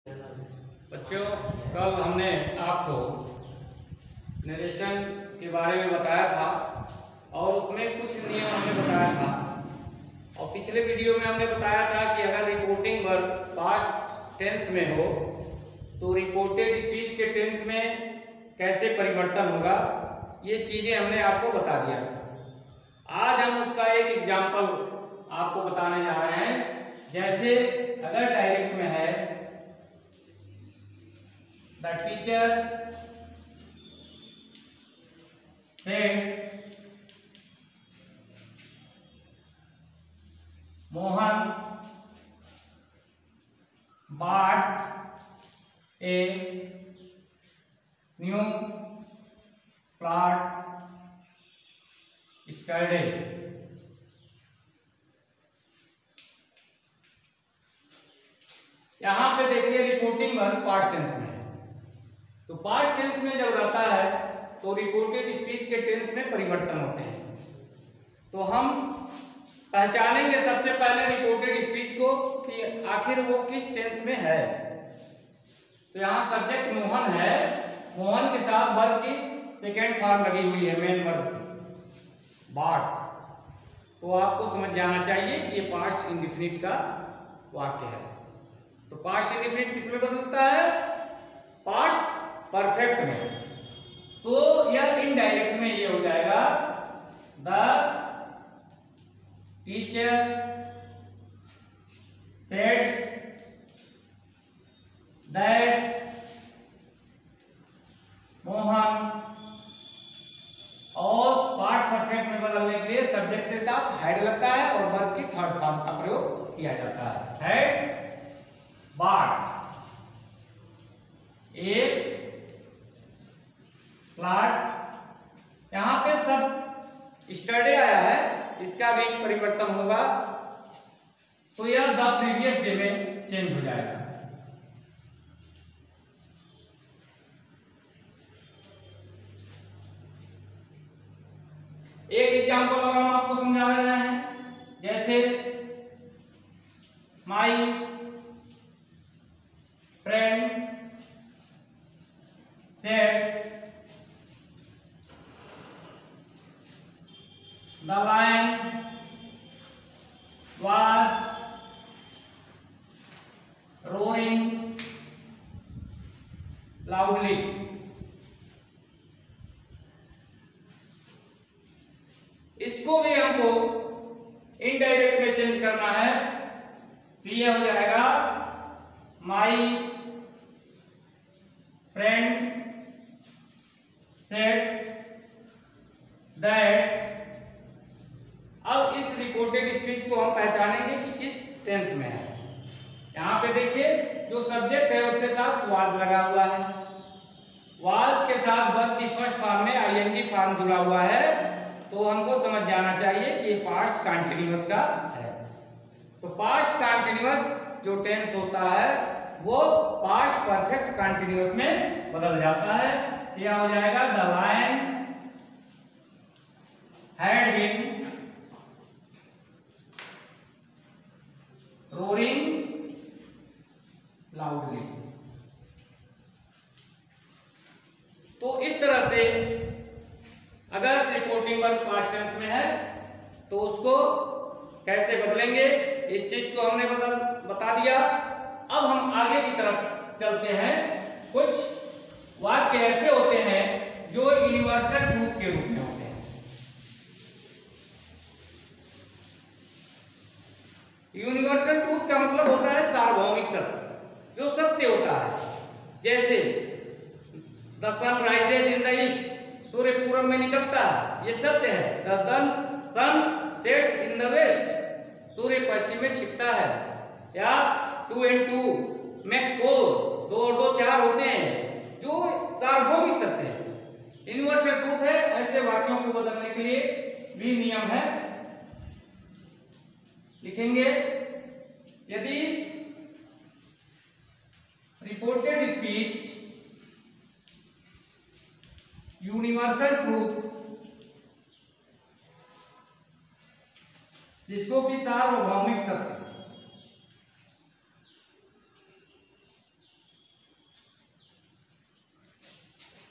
बच्चों, कल हमने आपको नरेशन के बारे में बताया था और उसमें कुछ नियम हमने बताया था। और पिछले वीडियो में हमने बताया था कि अगर रिपोर्टिंग वर्ब पास्ट टेंस में हो तो रिपोर्टेड स्पीच के टेंस में कैसे परिवर्तन होगा, ये चीजें हमने आपको बता दिया था। आज हम उसका एक एग्जाम्पल आपको बताने जा रहे हैं। जैसे अगर डायरेक्ट में है the teacher said Mohan bought a new plot yesterday। यहां पे देखिए रिपोर्टिंग वर्ब पास्ट टेंस में है, तो पास्ट टेंस में जब रहता है तो रिपोर्टेड स्पीच के टेंस में परिवर्तन होते हैं। तो हम पहचानेंगे सबसे पहले रिपोर्टेड स्पीच को कि आखिर वो किस टेंस में है। तो यहाँ सब्जेक्ट मोहन है, मोहन के साथ वर्ब की सेकेंड फॉर्म लगी हुई है, मेन वर्ब की बॉट। तो आपको समझ जाना चाहिए कि ये पास्ट इंडिफिनिट का वाक्य है। तो पास्ट इंडिफिनिट किस में बदलता है? पास्ट परफेक्ट में। तो यह इनडायरेक्ट में ये हो जाएगा the teacher said that Mohan, और पास्ट परफेक्ट में बदलने के लिए सब्जेक्ट से साथ हैड लगता है और वर्ब की थर्ड फॉर्म का प्रयोग किया जाता है। Had bought a plot। यहां पे सब स्टडे आया है, इसका भी परिवर्तन होगा, तो यह द प्रीवियस डे में चेंज हो जाएगा। एक एग्जांपल और हम आपको समझा रहे हैं। जैसे my friend said the lion was roaring loudly. इसको भी हमको इनडायरेक्ट में चेंज करना है, तो यह हो जाएगा माई फ्रेंड सेड दैट। अब इस रिपोर्टेड स्पीच को हम पहचानेंगे कि किस टेंस में है। यहां पे देखिए जो सब्जेक्ट है उसके साथ वाज लगा हुआ है, वाज के साथ वर्ब की फर्स्ट फॉर्म में आईएनजी फॉर्म जुड़ा हुआ है, तो हमको समझ जाना चाहिए कि ये पास्ट कंटीन्यूअस का है। तो पास्ट कंटीन्यूअस जो टेंस होता है वो पास्ट परफेक्ट कंटीन्यूअस में बदल जाता है। यह हो जाएगा the lion had been roaring loudly. तो इस तरह से अगर रिपोर्टिंग वर्ब पास्ट टेंस में है तो उसको कैसे बदलेंगे, इस चीज को हमने बता दिया। अब हम आगे की तरफ चलते हैं। कुछ वाक्य ऐसे होते हैं जो यूनिवर्सल ट्रूथ के रूप में होते हैं। यूनिवर्सल ट्रूथ का मतलब होता है सार्वभौमिक सत्य, जो सत्य होता है। जैसे the sun rises in the east, सूर्य पूरब में निकलता है, ये सत्य है। The sun sets in the west, सूर्य पश्चिम में छिपता है। या 2 and 2 make 4, 2 और 2 4 होते हैं, जो सार्वभौमिक सत्य है, यूनिवर्सल ट्रूथ है। ऐसे वाक्यों को बदलने के लिए भी नियम है, लिखेंगे। यदि रिपोर्टेड स्पीच यूनिवर्सल ट्रूथ, जिसको कि सार्वभौमिक सत्य,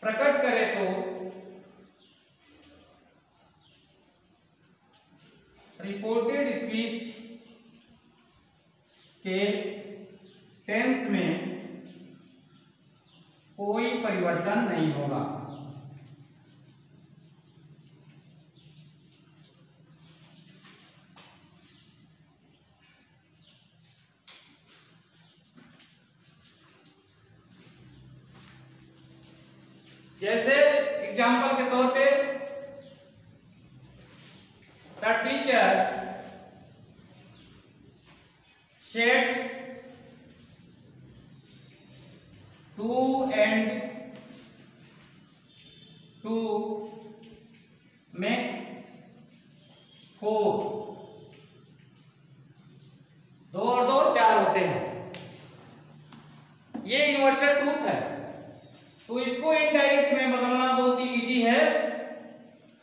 प्रकट करे तो रिपोर्टेड स्पीच के टेंस में कोई परिवर्तन नहीं होगा। जैसे एग्जाम्पल के तौर पे the teacher said 2 and 2 make 4, 2 और 2 4 होते हैं। ये यूनिवर्सल ट्रूथ है। तो इसको इनडायरेक्ट में बदलना बहुत ही इजी है।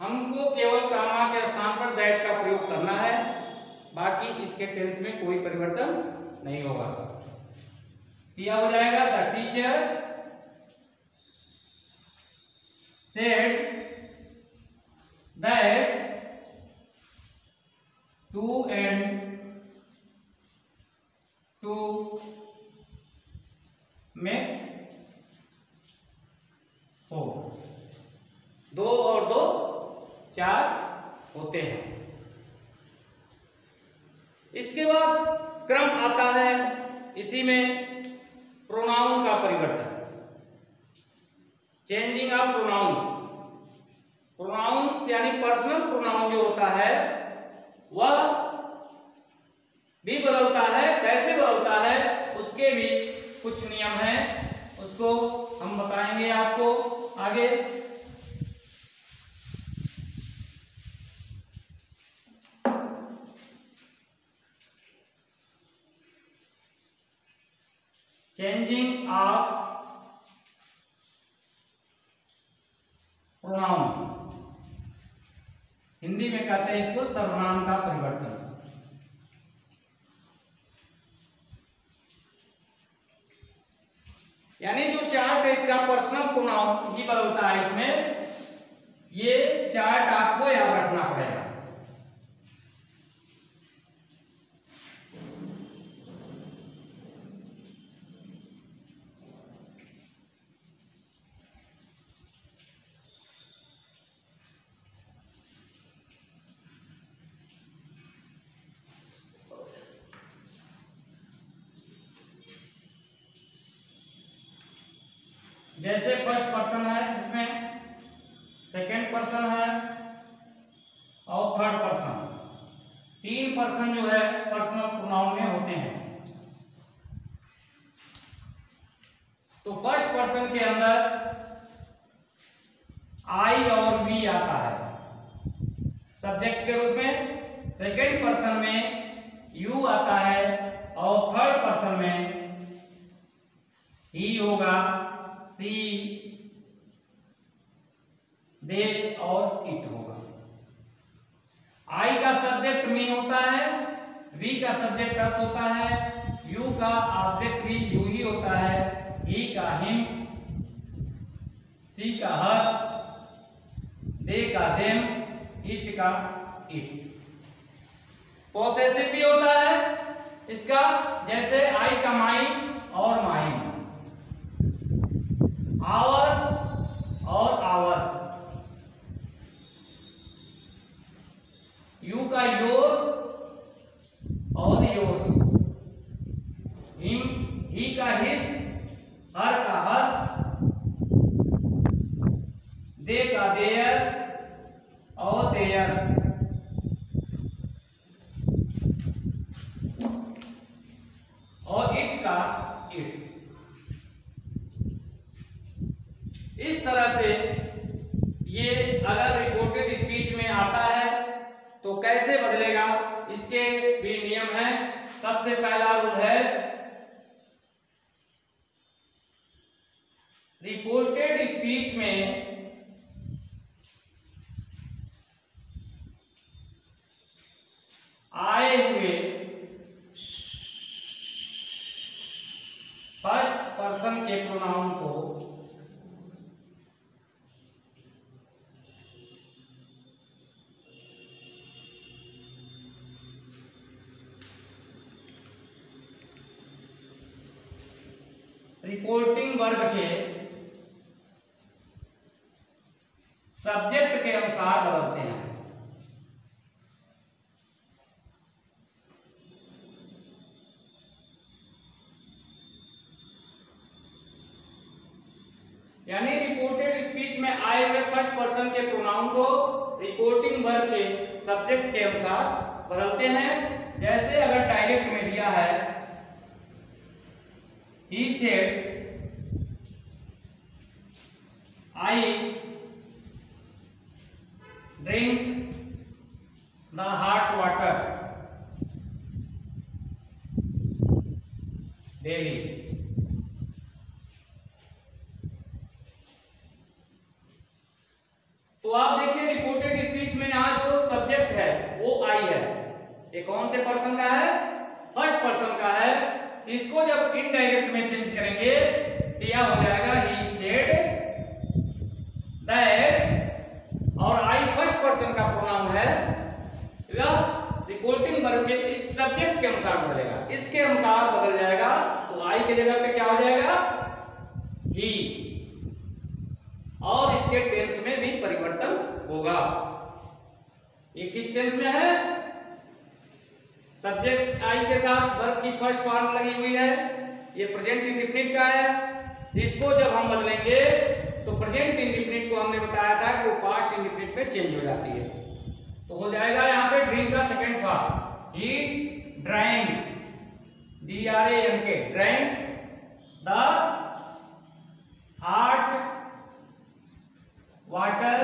हमको केवल कामा के स्थान पर दैट का प्रयोग करना है, बाकी इसके टेंस में कोई परिवर्तन नहीं होगा। क्या हो जाएगा? The teacher said that 2 and 2 make 4, 2 और 2 4 होते हैं। इसके बाद क्रम आता है, इसी में प्रोनाउन का परिवर्तन, चेंजिंग ऑफ प्रोनाउंस। प्रोनाउंस यानी पर्सनल प्रोनाउन जो होता है वह भी बदलता है। कैसे बदलता है उसके भी कुछ नियम हैं, उसको हम बताएंगे आपको आगे। चेंजिंग ऑफ प्रोनाउन, हिंदी में कहते हैं इसको सर्वनाम का परिवर्तन। यानी जो चार्ट है इसका पर्सनल प्रोनाउन ही बदलता है इसमें। ये चार्ट आपको याद रखना पड़ेगा। जैसे फर्स्ट पर्सन है, इसमें सेकंड पर्सन है और थर्ड पर्सन, 3 पर्सन जो है पर्सनल प्रोनाउन में होते हैं। तो फर्स्ट पर्सन के अंदर आई और वी आता है सब्जेक्ट के रूप में, सेकंड पर्सन में यू आता है और थर्ड पर्सन में ही होगा, सी, दे और इट होगा। आई का सब्जेक्ट मी होता है, वी का सब्जेक्ट अस होता है, यू का ऑब्जेक्ट भी यू ही होता है, ही का हिम, सी का हर, दे का देम, इट का इट। पॉसेसिव भी होता है इसका, जैसे आई का माई और माइन, आवर और आवर्स, यू का योर और योर्स, हिम ही का हिज, हर का हर्स, दे का देयर और देयर्स, और इट का इट्स। इस तरह से ये अगर रिपोर्टेड स्पीच में आता है तो कैसे बदलेगा, इसके भी नियम हैं। सबसे पहला रूल है रिपोर्टेड स्पीच में आए हुए फर्स्ट पर्सन के प्रोनाउन को रिपोर्टिंग वर्ब के सब्जेक्ट के अनुसार बदलते हैं। यानी रिपोर्टेड स्पीच में आए हुए फर्स्ट पर्सन के प्रोनाउन को रिपोर्टिंग वर्ब के सब्जेक्ट के अनुसार बदलते हैं। जैसे अगर डायरेक्ट में दिया है he said I drink the hot water daily। तो आप देखिए रिपोर्टेड स्पीच में यहां जो सब्जेक्ट है वो आई है। ये कौन से पर्सन का है? फर्स्ट पर्सन का है। इसको जब इनडायरेक्ट में चेंज करेंगे तो यह हो जाएगा ही सेड दैट, और आई फर्स्ट पर्सन का प्रोनाउन है, यह रिपोर्टिंग वर्ब के इस सब्जेक्ट के अनुसार बदलेगा, इसके अनुसार बदल जाएगा। तो आई के जगह पे क्या हो जाएगा? ही, और इसके टेंस में भी परिवर्तन होगा। ये किस टेंस में है? सब्जेक्ट आई के साथ वर्ब की फर्स्ट फॉर्म लगी हुई है। ये प्रेजेंट इंडेफिनिट का है। इसको जब हम बदलेंगे तो प्रेजेंट इंडेफिनिट को हमने बताया था कि वो पास्ट इंडेफिनिट में चेंज हो जाती है। तो हो जाएगा यहाँ पे ड्रिंक का second form, he drank, DRANK, drank the hot water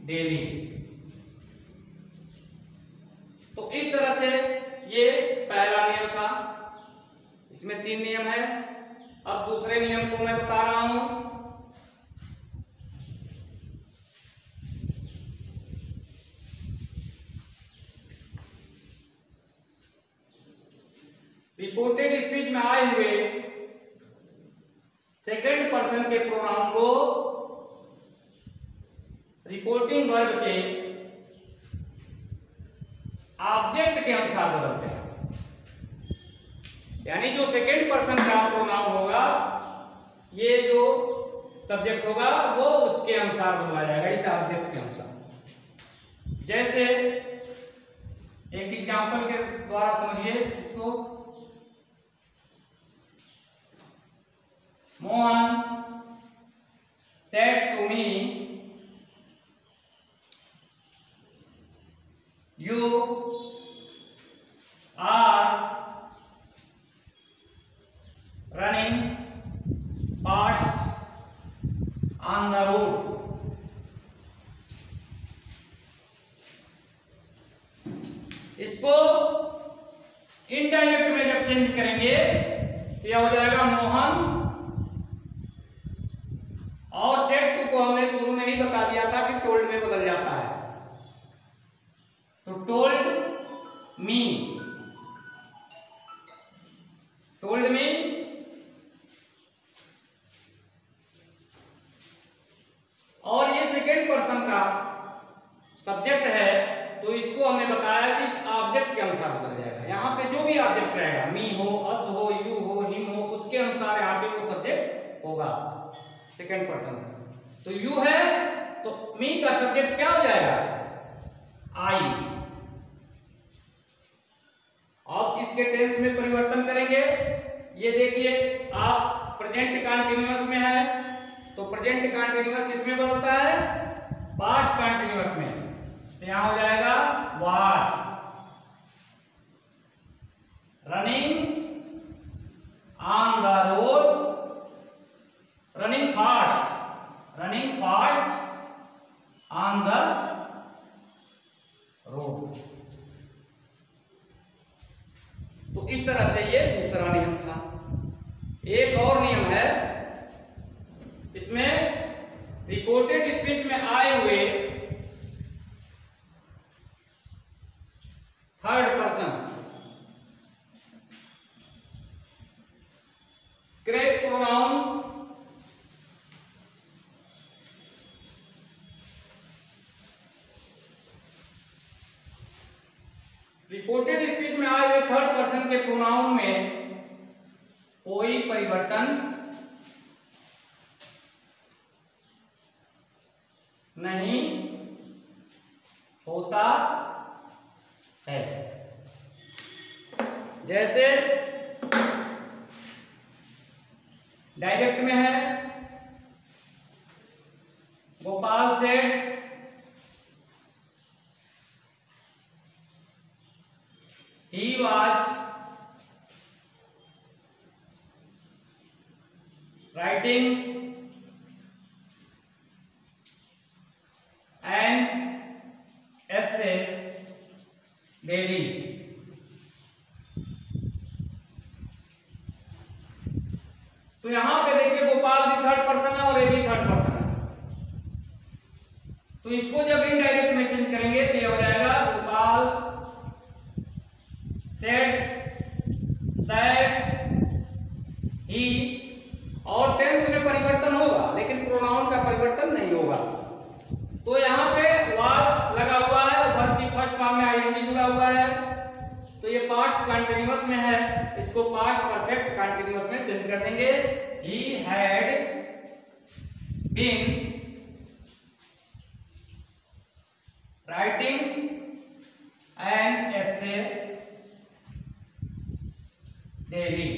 daily. तो इस तरह से ये पहला नियम था। इसमें 3 नियम है। अब दूसरे नियम को मैं बता रहा हूं। रिपोर्टेड स्पीच में आए हुए सेकंड पर्सन के प्रोनाउन को रिपोर्टिंग वर्ब के ऑब्जेक्ट के अनुसार बदलते हैं। यानी जो सेकंड पर्सन का प्रोनाउन होगा, ये जो सब्जेक्ट होगा वो उसके अनुसार बदला जाएगा, इस ऑब्जेक्ट के अनुसार। जैसे एक एग्जांपल के द्वारा समझिए इसको। Mohan said to me, you are running fast on the road। इसको इनडायरेक्ट में जब चेंज करेंगे तो यह हो जाएगा मोहन, और सेड टू को हमने शुरू में ही बता दिया था कि टोल्ड में बदल जाता है। तो टोल्ड मी, टोल्ड मी, और ये सेकेंड पर्सन का सब्जेक्ट है, तो इसको हमने बताया कि इस ऑब्जेक्ट के अनुसार बदल जाएगा। यहां पे जो भी ऑब्जेक्ट रहेगा, मी हो, अस हो, यू हो, हिम हो, उसके अनुसार यहां पे वो सब्जेक्ट होगा सेकेंड पर्सन। तो यू है तो मी का सब्जेक्ट क्या हो जाएगा? आई। अब इसके टेंस में परिवर्तन करेंगे। ये देखिए, आप प्रेजेंट कंटीन्यूअस में है तो प्रेजेंट कंटीन्यूअस किसमें बदलता है? पास्ट कंटीन्यूअस में। तो यहां हो जाएगा was running on the road, running fast on the road. तो इस तरह से ये दूसरा नियम था। एक और नियम है, इसमें रिपोर्टेड स्पीच में आए हुए third person correct pronoun reported speech में आए हुए थर्ड पर्सन के प्रोनाउन में परिवर्तन नहीं होता है। जैसे डायरेक्ट में है, गोपाल सेठ he was writing an essay daily। तो यहां पे देखिए गोपाल भी थर्ड पर्सन है और ए भी थर्ड पर्सन है, तो इसको जब इनडायरेक्ट में चेंज करेंगे तो ये हो जाएगा गोपाल said that he, और टेंस में परिवर्तन होगा लेकिन प्रोनाउन का परिवर्तन नहीं होगा। तो यहां पे was लगा हुआ है, वर्ब की फर्स्ट फॉर्म में आईएनजी जुड़ा हुआ है, तो ये पास्ट कंटीन्यूअस में है, इसको पास्ट परफेक्ट कंटीन्यूअस में चेंज कर देंगे। he had been writing an essay daily.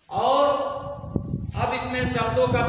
और अब इसमें शब्दों का